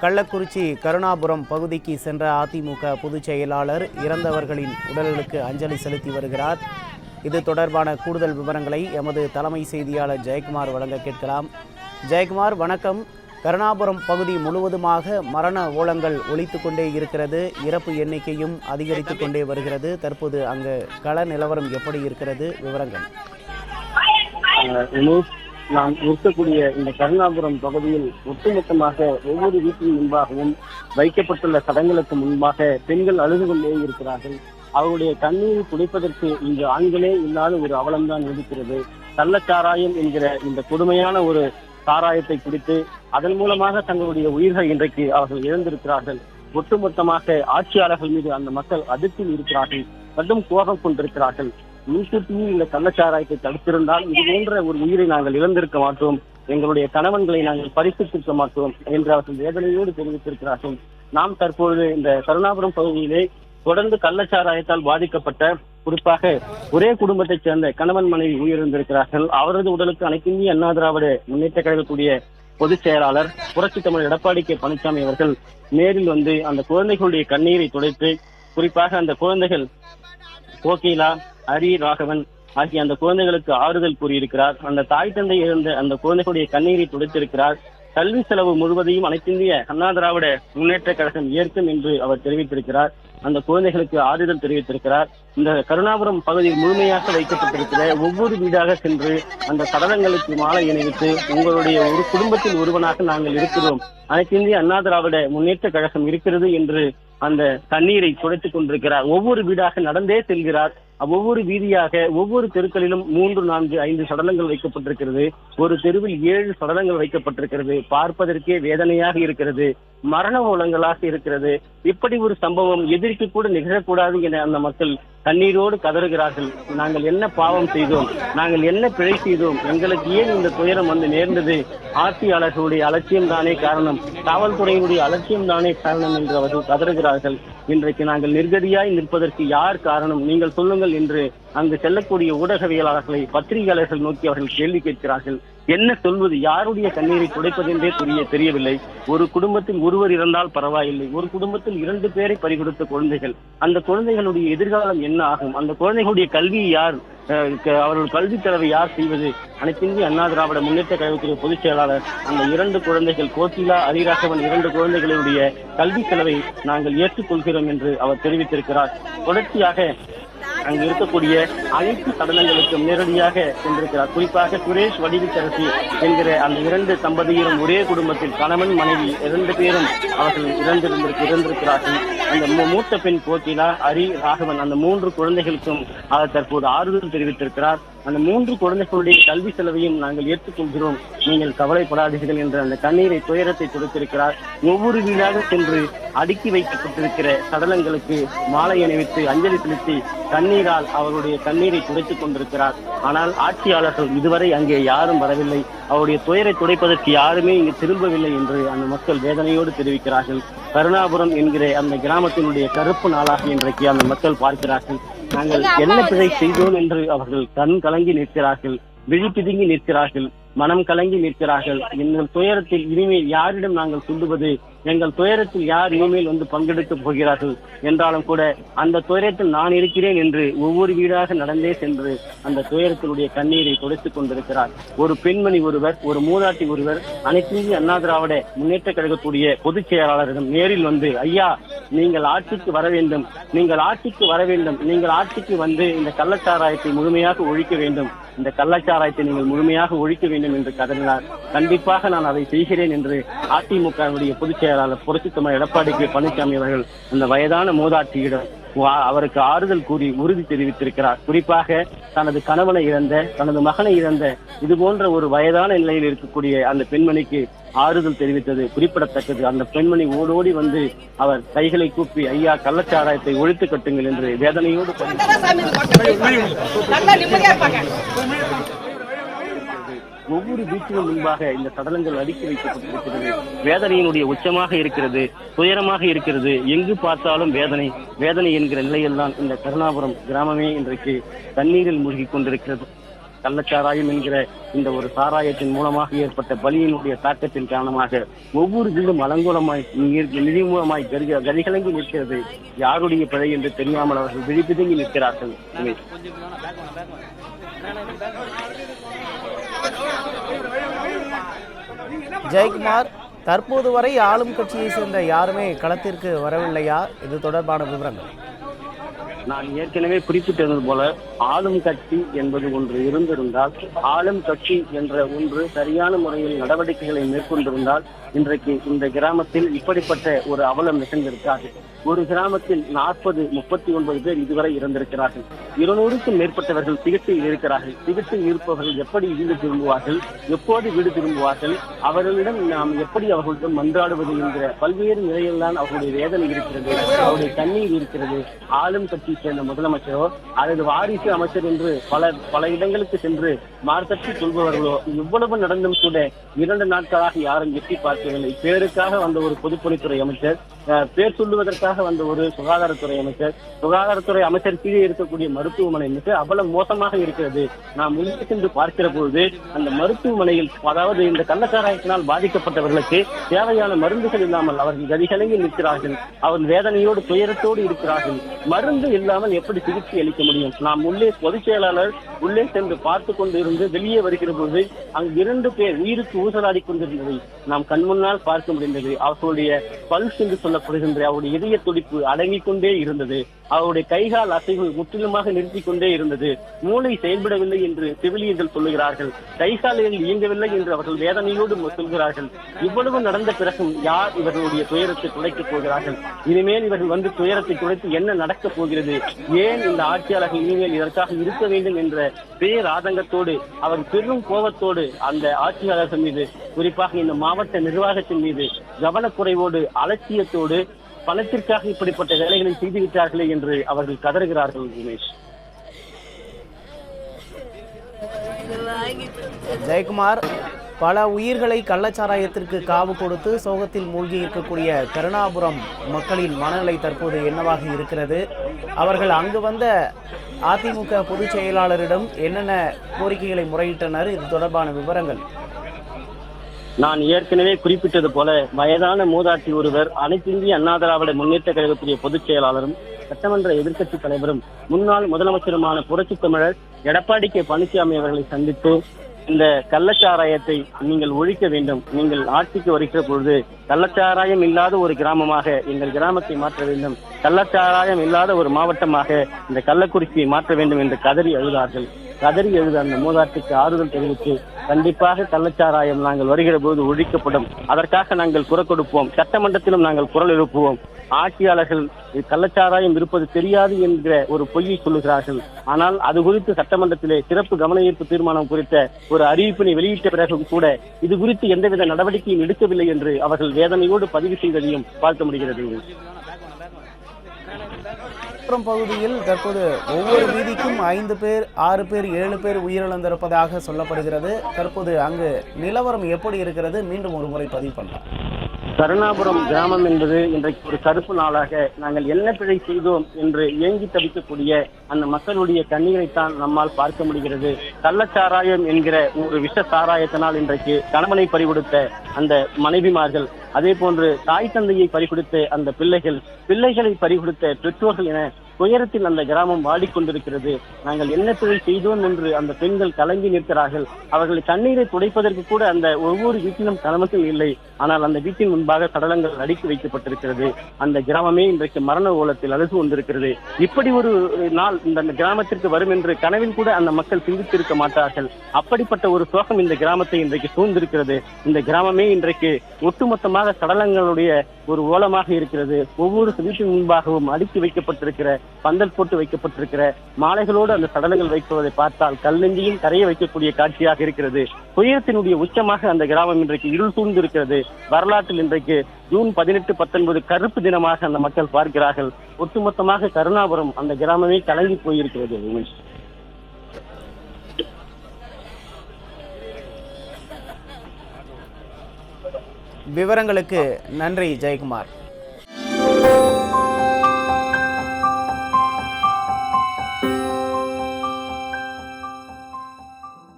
கள்ளக்குறிச்சி கருணாபுரம் பகுதிக்கு சென்ற அதிமுக பொதுச் செயலாளர் இறந்தவர்களின் உடல்களுக்கு அஞ்சலி செலுத்தி வருகிறார். இது தொடர்பான கூடுதல் விவரங்களை எமது தலைமை செய்தியாளர் ஜெயக்குமார் வழங்க கேட்கலாம். ஜெயக்குமார், வணக்கம். கருணாபுரம் பகுதி முழுவதுமாக மரண ஓலங்கள் ஒலித்து கொண்டே இருக்கிறது. இறப்பு எண்ணிக்கையும் அதிகரித்து கொண்டே வருகிறது. தற்போது அங்கு கள நிலவரம் எப்படி இருக்கிறது? விவரங்கள். நாம் இருக்கக்கூடிய இந்த கருணாபுரம் பகுதியில் ஒட்டுமொத்தமாக ஒவ்வொரு வீட்டின் முன்பாகவும் வைக்கப்பட்டுள்ள சடங்குகளுக்கு முன்பாக பெண்கள் அழுது கொண்டே இருக்கிறார்கள். அவருடைய கண்ணீரை துடைப்பதற்கு இன்று ஆண்களே இல்லாத ஒரு அவலம்தான் இருக்கிறது. கள்ளச்சாராயம் என்கிற இந்த கொடுமையான ஒரு சாராயத்தை குடித்து அதன் மூலமாக தங்களுடைய உயிர்கள் இன்றைக்கு அவர்கள் இழந்திருக்கிறார்கள். ஒட்டுமொத்தமாக ஆட்சியாளர்கள் மீது அந்த மக்கள் அதிர்ச்சியில் இருக்கிறார்கள், கடும் கோபம் கொண்டிருக்கிறார்கள். முன்கூட்டியே இந்த கள்ளச்சாராயத்தை தடுத்திருந்தால் இது போன்ற ஒரு உயிரை நாங்கள் இழந்திருக்க மாட்டோம், எங்களுடைய கணவன்களை நாங்கள் பரிசுத்திருக்க மாட்டோம் என்று அவர்கள் வேதனையோடு தெரிவித்திருக்கிறார்கள். நாம் தற்பொழுது இந்த கருணாபுரம் பகுதியிலே தொடர்ந்து கள்ளச்சாராயத்தால் பாதிக்கப்பட்ட, குறிப்பாக ஒரே குடும்பத்தைச் சேர்ந்த கணவன் மனைவி உயிரிழந்திருக்கிறார்கள். அவரது உடலுக்கு அனைத்து இந்திய அண்ணா திராவிட முன்னேற்ற கழகத்துடைய பொதுச் செயலாளர் புரட்சி தமிழர் எடப்பாடி கே பழனிசாமி அவர்கள் நேரில் வந்து அந்த குழந்தைகளுடைய கண்ணீரை துடைத்து, குறிப்பாக அந்த குழந்தைகள் கோகிலா, ஹரி, ராகவன் ஆகிய அந்த குழந்தைகளுக்கு ஆறுதல் கூறியிருக்கிறார். அந்த தாய் தந்தை இழந்த அந்த குழந்தைகளுடைய கண்ணீரை துடைத்திருக்கிறார். கல்வி செலவு முழுவதையும் அனைத்திந்திய அண்ணா திராவிட முன்னேற்ற கழகம் ஏற்கும் என்று அவர் தெரிவித்திருக்கிறார். அந்த குழந்தைகளுக்கு ஆறுதல் தெரிவித்திருக்கிறார். இந்த கருணாபுரம் பகுதியில் முழுமையாக வைக்கப்பட்டிருக்கிற ஒவ்வொரு வீடாக சென்று அந்த சடலங்களுக்கு மாலை அணிவித்து, உங்களுடைய ஒரு குடும்பத்தில் ஒருவனாக நாங்கள் இருக்கிறோம், அனைத்திந்திய அண்ணா திராவிட முன்னேற்ற கழகம் இருக்கிறது என்று அந்த தண்ணீரை துடைத்துக் கொண்டிருக்கிறார். ஒவ்வொரு வீடாக நடந்தே செல்கிறார். ஒவ்வொரு வீதியாக ஒவ்வொரு தெருக்களிலும் 3, 4, 5 சடலங்கள் வைக்கப்பட்டிருக்கிறது. ஒரு தெருவில் 7 சடலங்கள் வைக்கப்பட்டிருக்கிறது. பார்ப்பதற்கே வேதனையாக இருக்கிறது, மரண ஓலங்களாக இருக்கிறது. இப்படி ஒரு சம்பவம் எதிர்க்கு கூட நிகழக்கூடாது என அந்த மக்கள் கண்ணீரோடு கதறுகிறார்கள். நாங்கள் என்ன பாவம் செய்தோம், நாங்கள் என்ன பிழை செய்தோம், எங்களுக்கு ஏன் இந்த துயரம் வந்து நேர்ந்தது? ஆட்சியாளர்களுடைய அலட்சியம் தானே காரணம், காவல்துறையினுடைய அலட்சியம் தானே காரணம் என்று அவர்கள் கதறுகிறார்கள். இன்றைக்கு நாங்கள் நிர்கதியாய் நிற்பதற்கு யார் காரணம், நீங்கள் சொல்லுங்கள் என்று அங்கு செல்லக்கூடிய ஊடகவியலாளர்களை, பத்திரிகையாளர்கள் நோக்கி அவர்கள் கேள்வி கேட்கிறார்கள். என்ன சொல்வது, யாருடைய கண்ணீரை துடைப்பதென்றே தெரியவில்லை. ஒரு குடும்பத்தில் ஒருவர் இறந்தால் பரவாயில்லை, ஒரு குடும்பத்தில் 2 பேரை பறிகொடுத்த குழந்தைகள், அந்த குழந்தைகளுடைய எதிர்காலம் என்ன ஆகும்? அந்த குழந்தைகளுடைய கல்வியை யார், அவர்கள் கல்வி செலவை யார் செய்வது? அனைத்திந்திய அண்ணா திராவிட முன்னேற்ற கழகத்துடைய பொதுச் செயலாளர் அந்த 2 குழந்தைகள் கோகிலா, ஹரிராகவன் 2 குழந்தைகளுடைய கல்வி செலவை நாங்கள் ஏற்றுக்கொள்கிறோம் என்று அவர் தெரிவித்திருக்கிறார். தொடர்ச்சியாக அங்கு இருக்கக்கூடிய அனைத்து சடலங்களுக்கும் நேரடியாக சென்றிருக்கிறார். குறிப்பாக சுரேஷ், வடிவுக்கரசி என்கிற அந்த 2 தம்பதியரும் ஒரே குடும்பத்தில் கணவன் மனைவி 2 பேரும் அவர்கள் இறந்திருக்கிறார்கள். அந்த மூத்த பெண் கோகிலா, ஹரி, ராகவன் அந்த 3 குழந்தைகளுக்கும் அவர் தற்போது ஆறுதல் தெரிவித்திருக்கிறார். அந்த 3 குழந்தைகளுடைய கல்வி செலவையும் நாங்கள் ஏற்றுக்கொள்கிறோம், நீங்கள் கவலைப்படாதீர்கள் என்ற அந்த கண்ணீரை, துயரத்தை கொடுத்திருக்கிறார். ஒவ்வொரு வீடாக சென்று அடுக்கி வைக்கப்பட்டிருக்கிற சடலங்களுக்கு மாலை அணிவித்து அஞ்சலி செலுத்தி கண்ணீரால் அவருடைய கண்ணீரை துடைத்துக் கொண்டிருக்கிறார். ஆனால் ஆட்சியாளர்கள் இதுவரை அங்கே யாரும் வரவில்லை, அவருடைய துயரை துடைப்பதற்கு யாருமே இங்கு திரும்பவில்லை என்று அந்த மக்கள் வேதனையோடு தெரிவிக்கிறார்கள். கருணாபுரம் என்கிற அந்த கிராமத்தினுடைய கருப்பு நாளாக இன்றைக்கு அந்த மக்கள் பார்க்கிறார்கள். நாங்கள் என்ன பிழை செய்தோம் என்று அவர்கள் கண் கலங்கி நிற்கிறார்கள், விழி பிதுங்கி நிற்கிறார்கள், மனம் கலங்கி நிற்கிறார்கள். எங்கள் துயரத்தில் இனிமேல் யாரிடம் நாங்கள் சொல்லுவது, எங்கள் துயரத்தில் யார் இனிமேல் வந்து பங்கெடுக்கப் போகிறார்கள் என்றாலும் கூட அந்த துயரத்தில் நான் இருக்கிறேன் என்று ஒவ்வொரு வீடாக நடந்தே சென்று அந்த துயரத்தினுடைய கண்ணீரை துடைத்துக் கொண்டிருக்கிறார். ஒரு பெண்மணி ஒருவர், ஒரு மூதாட்டி ஒருவர் அனைத்திந்திய அண்ணா திராவிட முன்னேற்ற கழகத்துடைய பொதுச் செயலாளரிடம் நேரில் வந்து, ஐயா, நீங்கள் ஆட்சிக்கு வர வேண்டும், நீங்கள் ஆட்சிக்கு வர வேண்டும், நீங்கள் ஆட்சிக்கு வந்து இந்த கள்ளச்சாராயத்தை முழுமையாக ஒழிக்க வேண்டும், இந்த கள்ளச்சாராயத்தை நீங்கள் முழுமையாக ஒழிக்க வேண்டும் என்று கதறினார். கண்டிப்பாக நான் அதை செய்கிறேன் என்று அதிமுகவுடைய பொதுச் செயலாளர் புரட்சி தமிழர் எடப்பாடி கே பழனிசாமி அவர்கள் அந்த வயதான மூதாட்டியிடம் அவருக்கு ஆறுதல் கூறி உறுதி தெரிவித்திருக்கிறார். குறிப்பாக தனது கணவனை இழந்த, தனது மகனை இழந்த இது போன்ற ஒரு வயதான நிலையில் இருக்கக்கூடிய அந்த பெண்மணிக்கு ஆறுதல் தெரிவித்தது குறிப்பிடத்தக்கது. அந்த பெண்மணி ஓடோடி வந்து அவர் கைகளை கூப்பி, ஐயா, கள்ளச்சாராயத்தை ஒழித்து கட்டுங்கள் என்று வேதனையோடு ஒவ்வொரு வீட்டிலும் முன்பாக இந்த சடலங்கள் அடுக்கி வைக்கப்பட்டிருக்கிறது. வேதனையினுடைய உச்சமாக இருக்கிறது, துயரமாக இருக்கிறது. எங்கு பார்த்தாலும் வேதனை, வேதனை என்கிற நிலையில்தான் இந்த கருணாபுரம் கிராமமே இன்றைக்கு தண்ணீரில் மூழ்கி கொண்டிருக்கிறது. கள்ளச்சாராயம் என்கிற இந்த ஒரு சாராயத்தின் மூலமாக ஏற்பட்ட பலியினுடைய தாக்கத்தின் காரணமாக ஒவ்வொரு வீடும் அலங்கோலமாய் நிதிமூலமாய் கதிகலங்கி நிற்கிறது. யாருடைய பிழை என்று தெரியாமல் அவர்கள் விழிப்பிதுங்கி நிற்கிறார்கள். ஜெயக்குமார், தற்போது வரை ஆளும் கட்சியை சேர்ந்த யாருமே களத்திற்கு வரவில்லையா? இது தொடர்பான விவரங்கள். நான் ஏற்கனவே குறிப்பிட்டது போல ஆளும் கட்சி என்பது ஒன்று இருந்திருந்தால், ஆளும் கட்சி என்ற ஒன்று சரியான முறையில் நடவடிக்கைகளை மேற்கொண்டிருந்தால் இன்றைக்கு இந்த கிராமத்தில் இப்படிப்பட்ட ஒரு அவலம் நிகழ்ந்திருக்காது. ஒரு கிராமத்தில் 39 பேர் இதுவரை இறந்திருக்கிறார்கள். 200க்கும் மேற்பட்டவர்கள் சிகிச்சையில் இருக்கிறார்கள். சிகிச்சையில் இருப்பவர்கள் எப்படி வீடு திரும்புவார்கள், எப்போது வீடு திரும்புவார்கள், அவர்களிடம் நாம் எப்படி அவர்களிடம் மன்றாடுவது என்கிற பல்வேறு நிலையில்தான் அவர்களுடைய வேதனை இருக்கிறது, அவருடைய கண்ணீர் இருக்கிறது. ஆளும் கட்சியை சேர்ந்த முதலமைச்சரோ அல்லது வாரிசு அமைச்சர் என்று பல இடங்களுக்கு சென்று மார்த்தட்டி சொல்பவர்களோ இவ்வளவு நடந்தும் கூட 2 நாட்களாக யாரும் எட்டி பார்க்கவில்லை. பேருக்காக வந்த ஒரு பொதுப்பணித்துறை அமைச்சர், பேர் சொல்லுவதற்காக வந்த ஒரு சுகாதாரத்துறை அமைச்சர், சுகாதாரத்துறை அமைச்சர் கீழே இருக்கக்கூடிய மருத்துவமனை மிக அவ்வளவு மோசமாக இருக்கிறது. நாம் உள்ளே சென்று பார்க்கிற பொழுது அந்த மருத்துவமனையில், அதாவது இந்த கள்ளச்சாராயத்தினால் பாதிக்கப்பட்டவர்களுக்கு தேவையான மருந்துகள் இல்லாமல் அவர்கள் கதிகலங்கி நிற்கிறார்கள். அவர்கள் வேதனையோடு துயரத்தோடு இருக்கிறார்கள். மருந்து இல்லாமல் எப்படி சிகிச்சை அளிக்க முடியும்? நாம் உள்ளே பொதுச் செயலாளர் உள்ளே சென்று பார்த்து கொண்டு இருந்து வெளியே வருகிற போது அங்கு 2 பேர் உயிருக்கு ஊசலாடி கொண்டிருந்ததை நாம் கண்முன்னால் பார்க்க முடிந்தது. அவர்களுடைய பல்ஸ் என்று சொல்லப்படுகின்ற அவருடைய இதய துடிப்பு அடங்கிக் கொண்டே இருந்தது. அவருடைய கைகால் அசைவு முற்றிலுமாக நிறுத்திக் கொண்டே இருந்தது. மூளை செயல்படவில்லை என்று செவிலியர்கள் சொல்லுகிறார்கள். கைகால்கள் இயங்கவில்லை என்று அவர்கள் வேதனையோடு சொல்கிறார்கள். இவ்வளவு நடந்த பிறகும் யார் இவர்களுடைய துயரத்தை துடைக்கப் போகிறார்கள்? இனிமேல் இவர்கள் வந்து துயரத்தை துடைத்து என்ன நடக்கப் போகிறது? ஏன் இந்த ஆட்சியாளர்கள் இனிமேல் இதற்காக இருக்க வேண்டும் என்ற பேராதங்கத்தோடு, அவர் பெரும் கோபத்தோடு அந்த ஆட்சியாளர்கள் மீது, குறிப்பாக இந்த மாவட்ட நிர்வாகத்தின் மீது கவனக்குறைவோடு அலட்சியத்தோடு பணத்திற்காக இப்படிப்பட்ட வேலைகளை செய்துவிட்டார்களே என்று அவர்கள் கதறுகிறார்கள். உமேஷ், ஜெயக்குமார், பல உயிர்களை கள்ளச்சாராயத்திற்கு காவு கொடுத்து சோகத்தில் மூழ்கி இருக்கக்கூடிய கருணாபுரம் மக்களின் மனநிலை தற்போது என்னவாக இருக்கிறது? அவர்கள் அங்கு வந்த அதிமுக பொதுச் செயலாளரிடம் என்னென்ன கோரிக்கைகளை முறையிட்டனர்? இது தொடர்பான விவரங்கள். நான் ஏற்கனவே குறிப்பிட்டது போல வயதான மூதாட்டி ஒருவர் அனைத்து இந்திய அண்ணா திராவிட முன்னேற்ற கழகத்துடைய பொதுச் செயலாளரும் சட்டமன்ற எதிர்க்கட்சி தலைவரும் முன்னாள் முதலமைச்சருமான புரட்சி தமிழர் எடப்பாடி கே பழனிசாமி அவர்களை சந்தித்து, இந்த கள்ளச்சாராயத்தை நீங்கள் ஒழிக்க வேண்டும், நீங்கள் ஆட்சிக்கு வருகிற பொழுது கள்ளச்சாராயம் இல்லாத ஒரு கிராமமாக எங்கள் கிராமத்தை மாற்ற வேண்டும், கள்ளச்சாராயம் இல்லாத ஒரு மாவட்டமாக இந்த கள்ளக்குறிச்சியை மாற்ற வேண்டும் என்று கதறி எழுதார்கள். கதறி எழுத அந்த மூதாட்டிக்கு ஆறுதல் தெரிவித்து, கண்டிப்பாக கள்ளச்சாராயம் நாங்கள் வருகிற போது ஒழிக்கப்படும், அதற்காக நாங்கள் குரல் கொடுப்போம், சட்டமன்றத்திலும் நாங்கள் குரல் எழுப்புவோம். ஆட்சியாளர்கள் கள்ளச்சாராயம் இருப்பது தெரியாது என்கிற ஒரு பொய்யை சொல்லுகிறார்கள். ஆனால் அது குறித்து சட்டமன்றத்திலே சிறப்பு கவன ஈர்ப்பு தீர்மானம் குறித்த ஒரு அறிவிப்பினை வெளியிட்ட பிறகும் கூட இது குறித்து எந்தவித நடவடிக்கையும் எடுக்கவில்லை என்று அவர்கள் வேதனையோடு பதிவு செய்ததையும் பார்க்க முடிகிறது. பகுதியில் தற்போது ஒவ்வொரு வீதிக்கும் 5 பேர், 6 பேர், 7 பேர் உயிரிழந்திருப்பதாக சொல்லப்படுகிறது. தற்போது அங்கு நிலவரம் எப்படி இருக்கிறது? மீண்டும் ஒரு முறை பதிவு பண்ணலாம். கருணாபுரம் கிராமம் என்பது இன்றைக்கு ஒரு கருப்பு நாளாக, நாங்கள் என்ன பிழை செய்தோம் என்று ஏங்கி தவிக்கக்கூடிய அந்த மக்களுடைய கண்ணீரைத்தான் நம்மால் பார்க்க முடிகிறது. கள்ளச்சாராயம் என்கிற ஒரு விஷ சாராயத்தினால் இன்றைக்கு கணவனை பறிகொடுத்த அந்த மனைவிமார்கள், அதே போன்று தாய் தந்தையை பறிகொடுத்த அந்த பிள்ளைகளை பறிகொடுத்த பெற்றோர்கள் என துயரத்தில் அந்த கிராமம் வாடிக்கொண்டிருக்கிறது. நாங்கள் என்ன பிழை செய்தோம் என்று அந்த பெண்கள் கலங்கி நிற்கிறார்கள். அவர்கள் தண்ணீரை துடைப்பதற்கு கூட அந்த ஒவ்வொரு வீட்டிலும் கணவர்கள் இல்லை. ஆனால் அந்த வீட்டின் முன்பாக சடலங்கள் அடுக்கி வைக்கப்பட்டிருக்கிறது. அந்த கிராமமே இன்றைக்கு மரண ஓலத்தில் அழுது கொண்டிருக்கிறது. இப்படி ஒரு நாள் இந்த கிராமத்திற்கு வரும் என்று கனவில் கூட அந்த மக்கள் சிந்தித்திருக்க மாட்டார்கள். அப்படிப்பட்ட ஒரு சோகம் இந்த கிராமத்தை இன்றைக்கு சூழ்ந்திருக்கிறது. இந்த கிராமமே இன்றைக்கு ஒட்டுமொத்தமாக சடலங்களுடைய ஒரு ஓலமாக இருக்கிறது. ஒவ்வொரு வீட்டின் முன்பாகவும் அடுக்கி வைக்கப்பட்டிருக்கிற, பந்தல் போட்டு வைக்கப்பட்டிருக்கிற மாலைகளோடு அந்த சடலங்கள் வைப்பதை பார்த்தால் கல்லெஞ்சியும் கரைய வைக்கக்கூடிய காட்சியாக இருக்கிறது. துயரத்தினுடைய உச்சமாக அந்த கிராமம் இன்றைக்கு இருள் சூழ்ந்திருக்கிறது. வரலாற்றில் இன்றைக்கு ஜூன் 18, 19 கருப்பு தினமாக அந்த மக்கள் பார்க்கிறார்கள். ஒட்டுமொத்தமாக கருணாபுரம் அந்த கிராமமே கலங்கி போயிருக்கிறது. விவரங்களுக்கு நன்றி ஜெயக்குமார்.